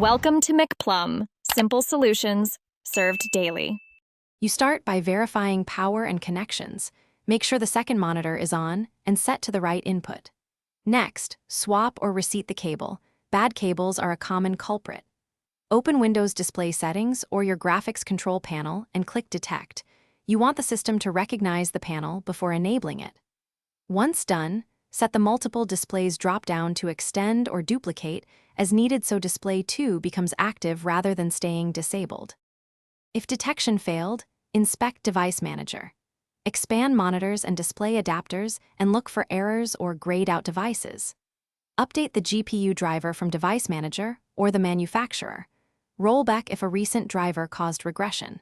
Welcome to McPlum, simple solutions served daily. You start by verifying power and connections. Make sure the second monitor is on and set to the right input. Next, swap or reset the cable. Bad cables are a common culprit. Open Windows Display Settings or your graphics control panel and click Detect. You want the system to recognize the panel before enabling it. Once done, set the Multiple Displays drop-down to extend or duplicate as needed so Display 2 becomes active rather than staying disabled. If detection failed, inspect Device Manager. Expand monitors and display adapters and look for errors or grayed out devices. Update the GPU driver from Device Manager or the manufacturer. Roll back if a recent driver caused regression.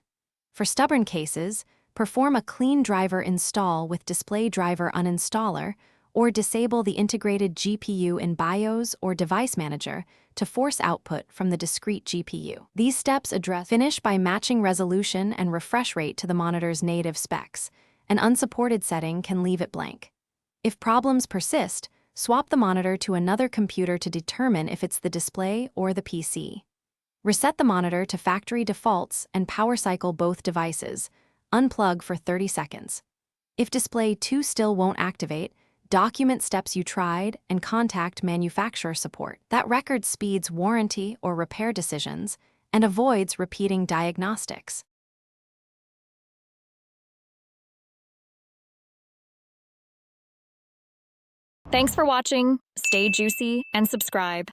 For stubborn cases, perform a clean driver install with Display Driver Uninstaller or disable the integrated GPU in BIOS or Device Manager to force output from the discrete GPU. These steps finish by matching resolution and refresh rate to the monitor's native specs. An unsupported setting can leave it blank. If problems persist, swap the monitor to another computer to determine if it's the display or the PC. Reset the monitor to factory defaults and power cycle both devices. Unplug for 30 seconds. If Display 2 still won't activate, document steps you tried and contact manufacturer support. That record speeds warranty or repair decisions and avoids repeating diagnostics. Thanks for watching. Stay juicy and subscribe.